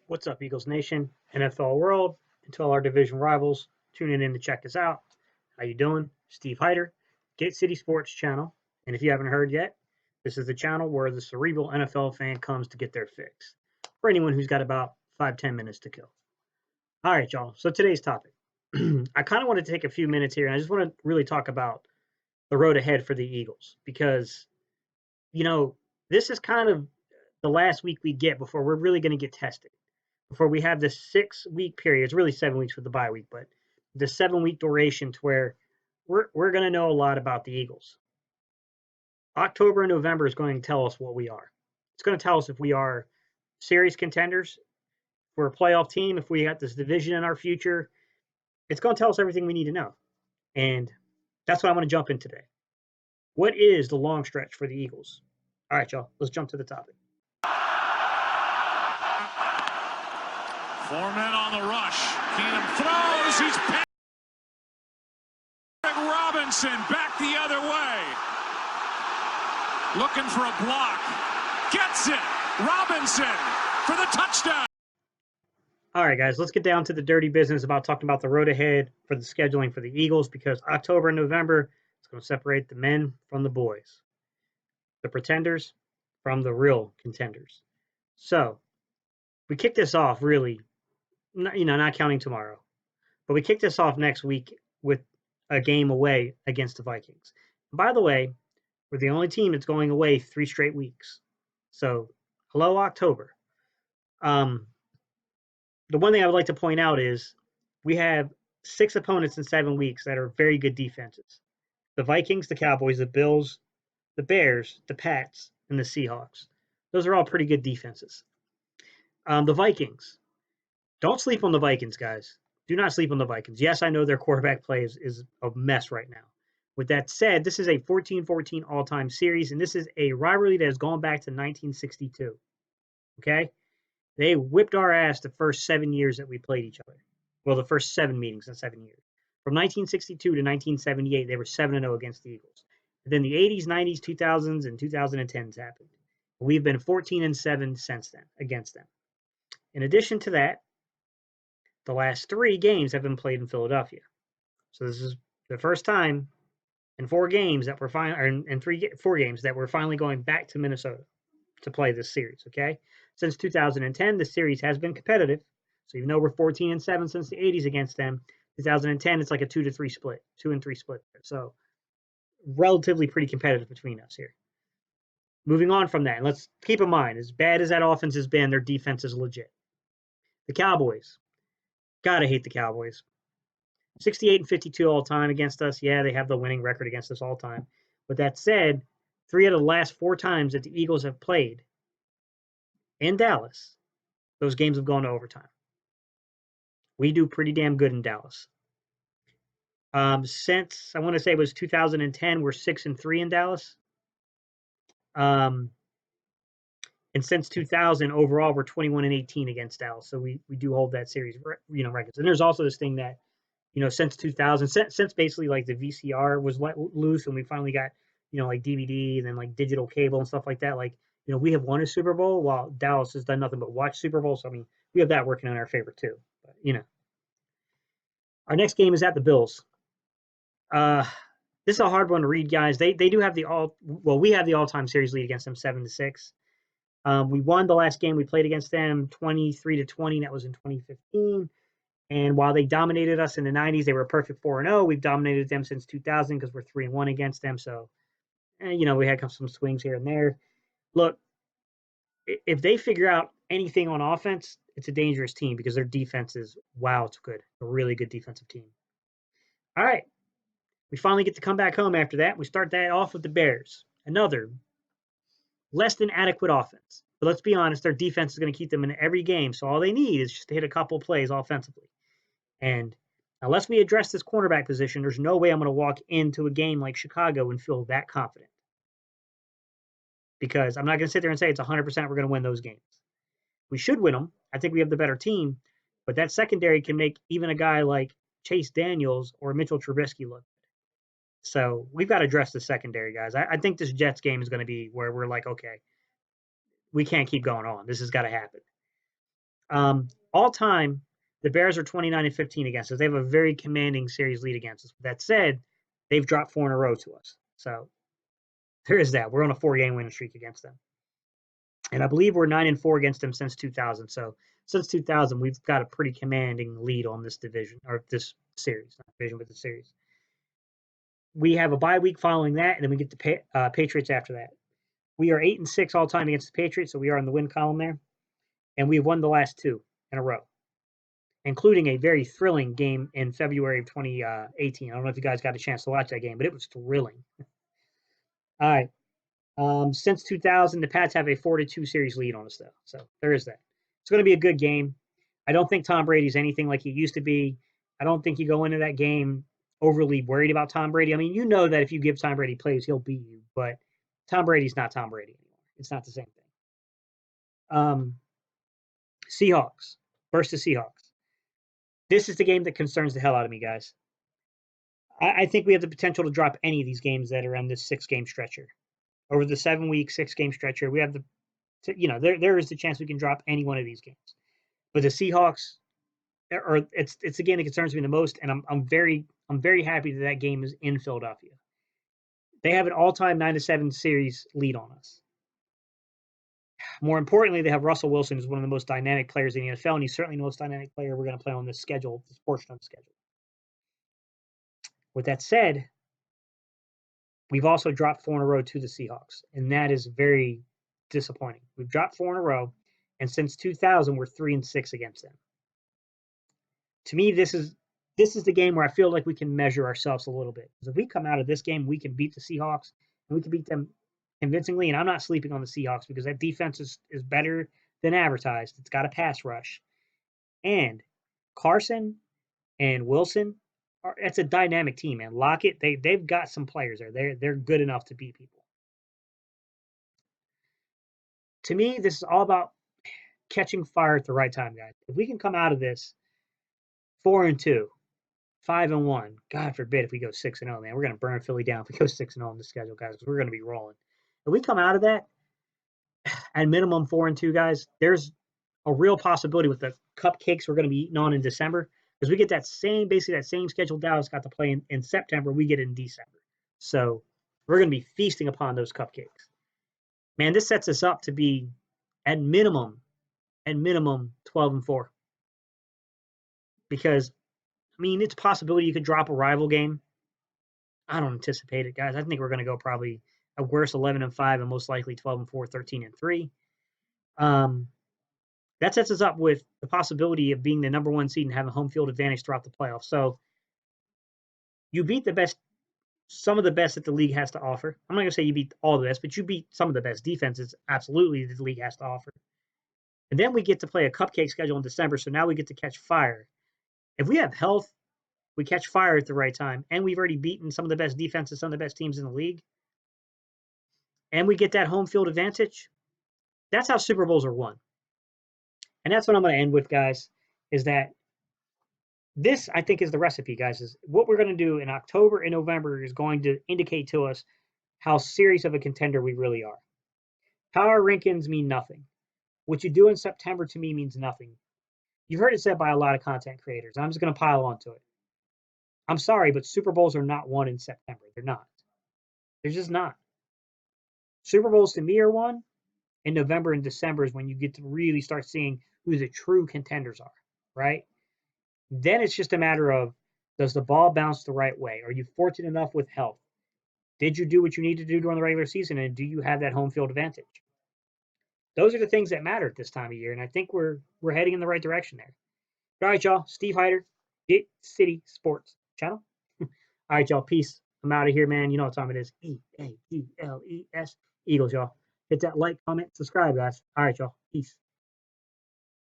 What's up, Eagles Nation, NFL world, and to all our division rivals tuning in to check us out. How you doing? Steve Hyder, Gate City Sports Channel. And if you haven't heard yet, this is the channel where the cerebral NFL fan comes to get their fix. For anyone who's got about 5-10 minutes to kill. All right, y'all. So today's topic. I kind of want to take a few minutes here, and I just want to really talk about the road ahead for the Eagles because, this is kind of the last week we get before we're really going to get tested before we have this 6 week period. It's really 7 weeks with the bye week, but the 7 week duration to where we're going to know a lot about the Eagles. October and November is going to tell us what we are. It's going to tell us if we are serious contenders, if we're a playoff team, if we got this division in our future. It's going to tell us everything we need to know. And that's what I want to jump in today. What is the long stretch for the Eagles? All right, y'all, let's jump to the topic. 4 men on the rush. Keenum throws. He's passing. Robinson back the other way. Looking for a block. Gets it. Robinson for the touchdown. All right, guys, let's get down to the dirty business about talking about the road ahead for the scheduling for the Eagles, because October and November is going to separate the men from the boys, the pretenders from the real contenders. So we kick this off really, not counting tomorrow, but we kick this off next week with a game away against the Vikings. And by the way, we're the only team that's going away 3 straight weeks. So hello, October. The one thing I would like to point out is we have 6 opponents in 7 weeks that are very good defenses. The Vikings, the Cowboys, the Bills, the Bears, the Pats, and the Seahawks. Those are all pretty good defenses. The Vikings. Don't sleep on the Vikings, guys. Do not sleep on the Vikings. Yes, I know their quarterback play is a mess right now. With that said, this is a 14-14 all-time series, and this is a rivalry that has gone back to 1962. Okay? They whipped our ass the first 7 years that we played each other. Well, the first 7 meetings in 7 years. From 1962 to 1978, they were 7-0 against the Eagles. And then the 80s, 90s, 2000s, and 2010s happened. We've been 14-7 since then against them. In addition to that, the last 3 games have been played in Philadelphia. So this is the first time in 4 games that we're in 4 games that we're finally going back to Minnesota to play this series. Okay, since 2010, the series has been competitive. So even though we're 14-7 since the 80s against them, 2010 it's like a 2-3 split, 2-3 split. So relatively pretty competitive between us here. Moving on from that, and let's keep in mind, as bad as that offense has been, their defense is legit. The Cowboys, gotta hate the Cowboys. 68-52 all time against us. Yeah, they have the winning record against us all time. But that said, 3 out of the last 4 times that the Eagles have played in Dallas, those games have gone to overtime. We do pretty damn good in Dallas. Since I want to say it was 2010, we're 6-3 in Dallas. And since 2000, overall, we're 21-18 against Dallas. So we do hold that series, records. And there's also this thing that, since 2000, since basically like the VCR was let loose and we finally got, like DVD and then like digital cable and stuff like that. Like, we have won a Super Bowl while Dallas has done nothing but watch Super Bowl. So, I mean, we have that working in our favor too. But, our next game is at the Bills. This is a hard one to read, guys. They do have we have the all-time series lead against them 7-6. We won the last game we played against them 23-20. That was in 2015. And while they dominated us in the 90s, they were a perfect 4-0. We've dominated them since 2000 because we're 3-1 against them. So, we had some swings here and there. Look, if they figure out anything on offense, it's a dangerous team because their defense is, wow, it's good. A really good defensive team. All right. We finally get to come back home after that. We start that off with the Bears. Another less than adequate offense. But let's be honest, their defense is going to keep them in every game. So all they need is just to hit a couple plays offensively. And unless we address this cornerback position, there's no way I'm going to walk into a game like Chicago and feel that confident. Because I'm not going to sit there and say it's 100% we're going to win those games. We should win them. I think we have the better team. But that secondary can make even a guy like Chase Daniels or Mitchell Trubisky look. So we've got to address the secondary, guys. I think this Jets game is going to be where we're like, okay, we can't keep going on. This has got to happen. All time, the Bears are 29-15 against us. They have a very commanding series lead against us. With that said, they've dropped 4 in a row to us. So there is that. We're on a 4-game winning streak against them. And I believe we're 9-4 against them since 2000. So since 2000, we've got a pretty commanding lead on this division, or this series, not division, but the series. We have a bye week following that, and then we get the Patriots after that. We are 8-6 all time against the Patriots, so we are in the win column there. And we've won the last 2 in a row, including a very thrilling game in February of 2018. I don't know if you guys got a chance to watch that game, but it was thrilling. All right. Since 2000, the Pats have a 4-2 series lead on us, though. So there is that. It's going to be a good game. I don't think Tom Brady's anything like he used to be. I don't think you go into that game overly worried about Tom Brady. I mean, you know that if you give Tom Brady plays, he'll beat you. But Tom Brady's not Tom Brady anymore. It's not the same thing. Seahawks versus Seahawks. This is the game that concerns the hell out of me, guys. I think we have the potential to drop any of these games that are on this 6-game stretcher. Over the 7-week, 6-game stretcher, we have the, there is the chance we can drop any one of these games. But the Seahawks, it's the game that concerns me the most, and I'm very happy that game is in Philadelphia. They have an all-time 9-7 series lead on us. More importantly, they have Russell Wilson, who's one of the most dynamic players in the NFL, and he's certainly the most dynamic player we're going to play on this schedule, this portion of the schedule. With that said, we've also dropped 4 in a row to the Seahawks, and that is very disappointing. We've dropped 4 in a row, and since 2000, we're 3-6 against them. To me, this is the game where I feel like we can measure ourselves a little bit. Because if we come out of this game, we can beat the Seahawks, and we can beat them convincingly. And I'm not sleeping on the Seahawks because that defense is better than advertised. It's got a pass rush, and Carson and Wilson. It's a dynamic team, man. Lockett, they've got some players there. They're good enough to beat people. To me, this is all about catching fire at the right time, guys. If we can come out of this 4-2, 5-1, God forbid if we go 6-0, man, we're gonna burn Philly down if we go 6-0 on the schedule, guys. We're gonna be rolling. If we come out of that at minimum 4-2, guys, there's a real possibility with the cupcakes we're gonna be eating on in December. Because we get basically that same schedule Dallas got to play in September, we get it in December. So we're going to be feasting upon those cupcakes. Man, this sets us up to be at minimum 12-4. Because, I mean, it's a possibility you could drop a rival game. I don't anticipate it, guys. I think we're going to go probably at worst 11-5 and most likely 12-4, 13-3. That sets us up with the possibility of being the number 1 seed and having home field advantage throughout the playoffs. So you beat some of the best that the league has to offer. I'm not going to say you beat all the best, but you beat some of the best defenses, absolutely, that the league has to offer. And then we get to play a cupcake schedule in December, so now we get to catch fire. If we have health, we catch fire at the right time, and we've already beaten some of the best defenses, some of the best teams in the league, and we get that home field advantage. That's how Super Bowls are won. And that's what I'm going to end with, guys, is that this, I think, is the recipe, guys. Is what we're going to do in October and November is going to indicate to us how serious of a contender we really are. Power rankings mean nothing. What you do in September to me means nothing. You've heard it said by a lot of content creators. I'm just going to pile onto it. I'm sorry, but Super Bowls are not won in September. They're not. They're just not. Super Bowls to me are won in November and December is when you get to really start seeing who the true contenders are, right? Then it's just a matter of, does the ball bounce the right way? Are you fortunate enough with health? Did you do what you need to do during the regular season? And do you have that home field advantage? Those are the things that matter at this time of year. And I think we're heading in the right direction there. All right, y'all. Steve Hyder, Get City Sports Channel. All right, y'all. Peace. I'm out of here, man. You know what time it is. EAGLES. Eagles, y'all. Hit that like, comment, subscribe, guys. All right, y'all. Peace.